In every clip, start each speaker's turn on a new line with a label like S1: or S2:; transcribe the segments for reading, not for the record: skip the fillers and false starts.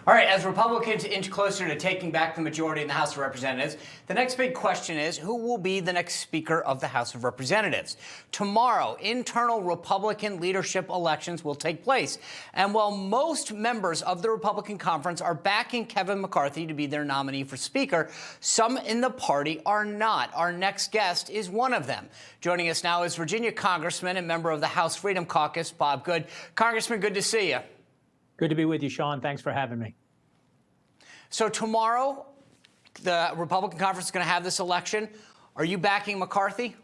S1: All right, as Republicans inch closer to taking back the majority in the House of Representatives, the next big question is who will be the next Speaker of the House of Representatives? Tomorrow, internal Republican leadership elections will take place. And while most members of the Republican conference are backing Kevin McCarthy to be their nominee for Speaker, some in the party are not. Our next guest is one of them. Joining us now is Virginia Congressman and member of the House Freedom Caucus, Bob Good. Congressman, good to see you.
S2: Good to be with you, Sean. Thanks for having me.
S1: So tomorrow, the Republican conference is going to have this election. Are you backing McCarthy?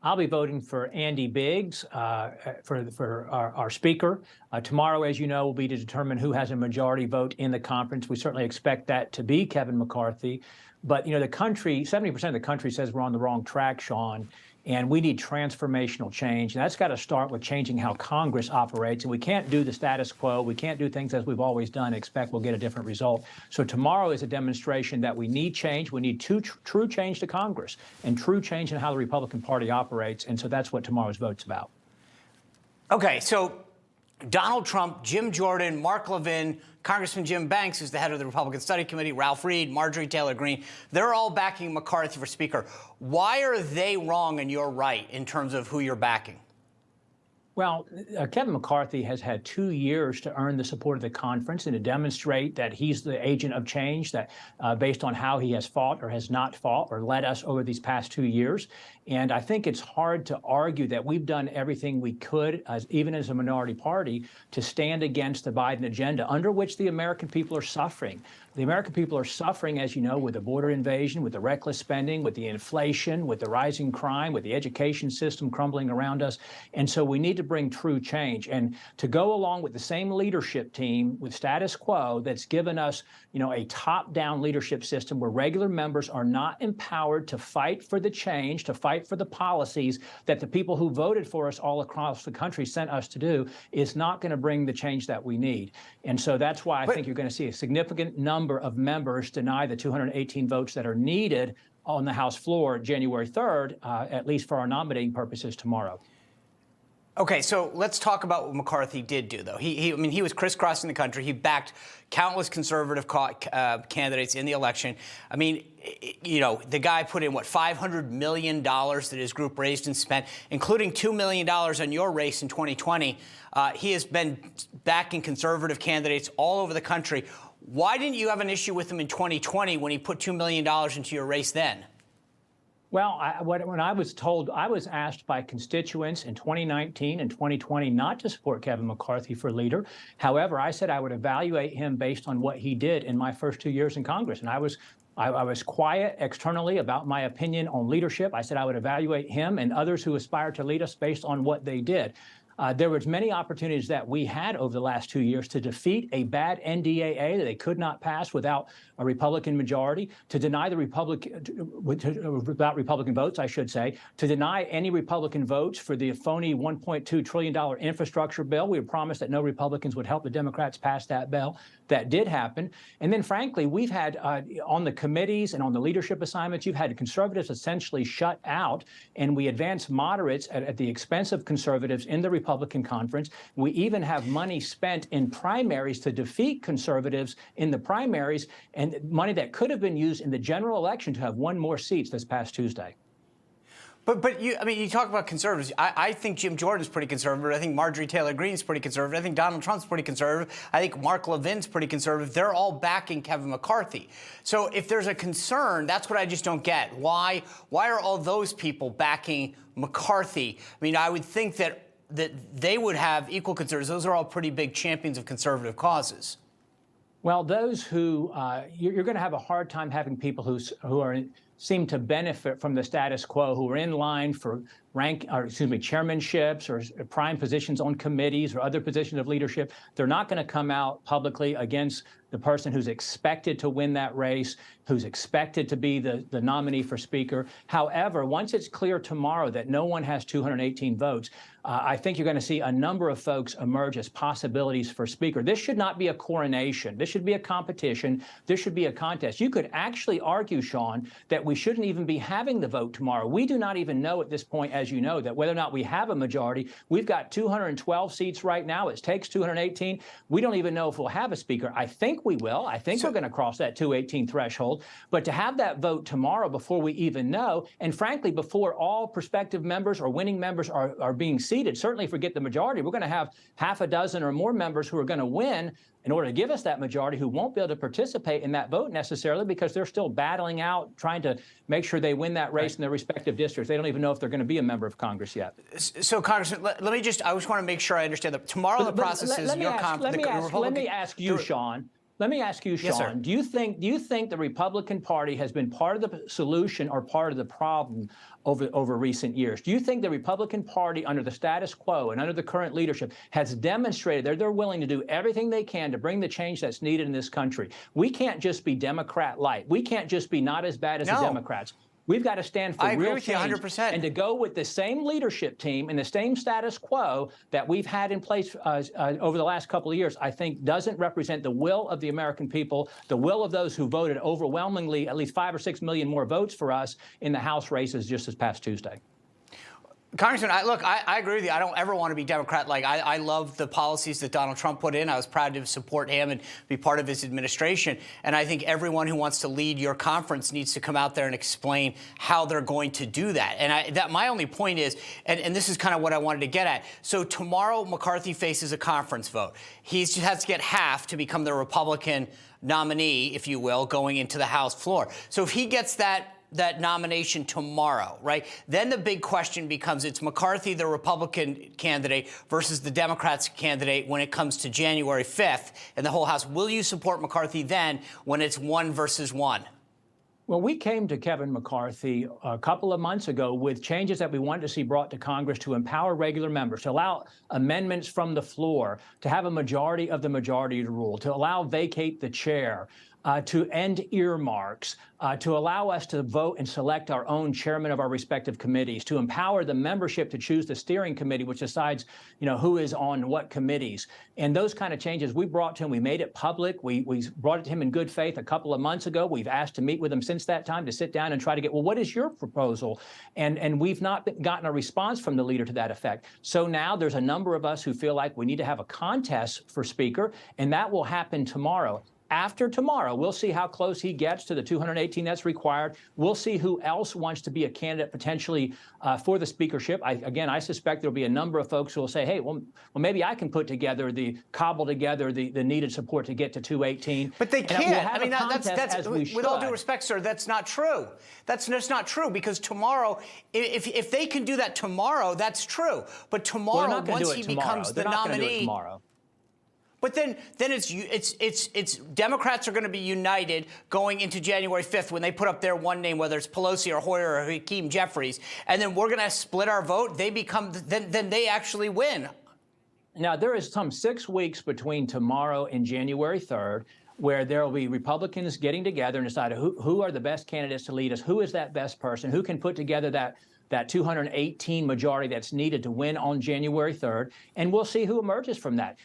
S2: I'll be voting for Andy Biggs for our speaker. Tomorrow, as you know, will be to determine who has a majority vote in the conference. We certainly expect that to be Kevin McCarthy. But, you know, the country, 70% of the country says we're on the wrong track, Sean, and we need transformational change. And that's got to start with changing how Congress operates. And we can't do the status quo. We can't do things as we've always done and expect we'll get a different result. So tomorrow is a demonstration that we need change. We need true change to Congress and true change in how the Republican Party operates. And so that's what tomorrow's vote's about.
S1: Okay, so Donald Trump, Jim Jordan, Mark Levin, Congressman Jim Banks, who's the head of the Republican Study Committee, Ralph Reed, Marjorie Taylor Greene, they're all backing McCarthy for Speaker. Why are they wrong and you're right in terms of who you're backing?
S2: Well, Kevin McCarthy has had 2 years to earn the support of the conference and to demonstrate that he's the agent of change, that based on how he has fought or has not fought or led us over these past 2 years. And I think it's hard to argue that we've done everything we could, even as a minority party, to stand against the Biden agenda, under which the American people are suffering. The American people are suffering, as you know, with the border invasion, with the reckless spending, with the inflation, with the rising crime, with the education system crumbling around us. And so we need to bring true change. And to go along with the same leadership team with status quo that's given us, you know, a top-down leadership system where regular members are not empowered to fight for the change, to fight for the policies that the people who voted for us all across the country sent us to do, is not going to bring the change that we need. And so that's why I think you're going to see a significant number of members deny the 218 votes that are needed on the House floor January 3rd, at least for our nominating purposes tomorrow.
S1: Okay, so let's talk about what McCarthy did do, though. I mean, he was crisscrossing the country. He backed countless conservative candidates in the election. I mean, you know, the guy put in, what, $500 million that his group raised and spent, including $2 million on your race in 2020. He has been backing conservative candidates all over the country. Why didn't you have an issue with him in 2020 when he put $2 million into your race then?
S2: Well, when I was told, I was asked by constituents in 2019 and 2020 not to support Kevin McCarthy for leader. However, I said I would evaluate him based on what he did in my first 2 years in Congress. And I was quiet externally about my opinion on leadership. I said I would evaluate him and others who aspire to lead us based on what they did. There was many opportunities that we had over the last 2 years to defeat a bad NDAA that they could not pass without a Republican majority, to deny the without Republican votes, I should say, to deny any Republican votes for the phony $1.2 trillion infrastructure bill. We had promised that no Republicans would help the Democrats pass that bill. That did happen. And then, frankly, we've had on the committees and on the leadership assignments, you've had conservatives essentially shut out, and we advance moderates at the expense of conservatives in the Republican conference. We even have money spent in primaries to defeat conservatives in the primaries, and money that could have been used in the general election to have won more seats this past Tuesday.
S1: But you talk about conservatives. I think Jim Jordan's pretty conservative. I think Marjorie Taylor Greene's pretty conservative. I think Donald Trump's pretty conservative. I think Mark Levin's pretty conservative. They're all backing Kevin McCarthy. So if there's a concern, that's what I just don't get. Why are all those people backing McCarthy? I mean, I would think that they would have equal concerns. Those are all pretty big champions of conservative causes.
S2: Well, those who you're going to have a hard time having people who seem to benefit from the status quo, who are in line for chairmanships or prime positions on committees or other positions of leadership. They're not going to come out publicly against the person who's expected to win that race, who's expected to be the nominee for Speaker. However, once it's clear tomorrow that no one has 218 votes, I think you're going to see a number of folks emerge as possibilities for Speaker. This should not be a coronation. This should be a competition. This should be a contest. You could actually argue, Sean, that we shouldn't even be having the vote tomorrow. We do not even know at this point, as you know, that whether or not we have a majority. We've got 212 seats right now. It takes 218. We don't even know if we'll have a Speaker. I think we will. I think we're going to cross that 218 threshold. But to have that vote tomorrow before we even know, and frankly, before all prospective members or winning members are being seated, certainly if we get the majority, we're going to have half a dozen or more members who are going to win in order to give us that majority, who won't be able to participate in that vote necessarily because they're still battling out, trying to make sure they win that race in their respective districts. They don't even know if they're going to be a member of Congress yet.
S1: So, Congressman, let me just, I just want to make sure I understand that tomorrow the process is your conference.
S2: Let me ask you, Sean. Let me ask you, Sean,
S1: yes,
S2: do you think the Republican Party has been part of the solution or part of the problem over recent years? Do you think the Republican Party, under the status quo and under the current leadership, has demonstrated that they're willing to do everything they can to bring the change that's needed in this country? We can't just be Democrat light. We can't just be not as bad as the Democrats. We've got to stand for real change
S1: 100%.
S2: and to go with the same leadership team and the same status quo that we've had in place over the last couple of years, I think doesn't represent the will of the American people, the will of those who voted overwhelmingly, at least 5 or 6 million more votes for us in the House races just this past Tuesday.
S1: Congressman, I agree with you. I don't ever want to be Democrat. Like, I love the policies that Donald Trump put in. I was proud to support him and be part of his administration. And I think everyone who wants to lead your conference needs to come out there and explain how they're going to do that. And my only point is, and this is kind of what I wanted to get at. So tomorrow, McCarthy faces a conference vote. He has to get half to become the Republican nominee, if you will, going into the House floor. So if he gets that nomination tomorrow, right? Then the big question becomes, it's McCarthy, the Republican candidate, versus the Democrats candidate when it comes to January 5th in the whole House. Will you support McCarthy then when it's 1 versus 1?
S2: Well, we came to Kevin McCarthy a couple of months ago with changes that we wanted to see brought to Congress to empower regular members, to allow amendments from the floor, to have a majority of the majority to rule, to allow vacate the chair, to end earmarks, to allow us to vote and select our own chairman of our respective committees, to empower the membership to choose the steering committee, which decides, who is on what committees. And those kind of changes we brought to him. We made it public. We brought it to him in good faith a couple of months ago. We've asked to meet with him since that time to sit down and try to get, well, what is your proposal? And we've not gotten a response from the leader to that effect. So now there's a number of us who feel like we need to have a contest for Speaker, and that will happen tomorrow. After tomorrow, we'll see how close he gets to the 218 that's required. We'll see who else wants to be a candidate potentially for the speakership. I suspect there'll be a number of folks who will say, hey, well, maybe I can cobble together the needed support to get to 218.
S1: But they can't. I mean, that's with all due respect, sir, that's not true. That's just not true, because tomorrow, if they can do that tomorrow, that's true. But tomorrow, once he becomes the nominee. But then it's Democrats are going to be united going into January 5th when they put up their one name, whether it's Pelosi or Hoyer or Hakeem Jeffries, and then we're going to split our vote. They become then they actually win.
S2: Now there is some 6 weeks between tomorrow and January 3rd, where there will be Republicans getting together and decide who are the best candidates to lead us, who is that best person, who can put together that 218 majority that's needed to win on January 3rd, and we'll see who emerges from that.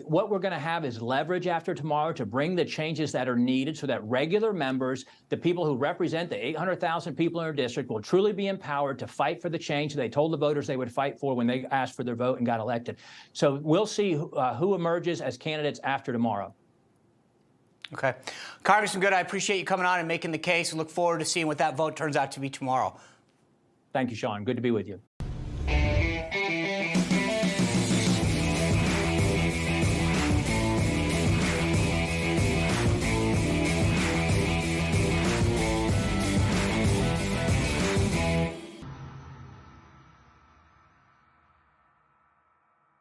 S2: What we're going to have is leverage after tomorrow to bring the changes that are needed so that regular members, the people who represent the 800,000 people in our district, will truly be empowered to fight for the change they told the voters they would fight for when they asked for their vote and got elected. So we'll see who emerges as candidates after tomorrow.
S1: Okay. Congressman Good, I appreciate you coming on and making the case, and look forward to seeing what that vote turns out to be tomorrow.
S2: Thank you, Sean. Good to be with you.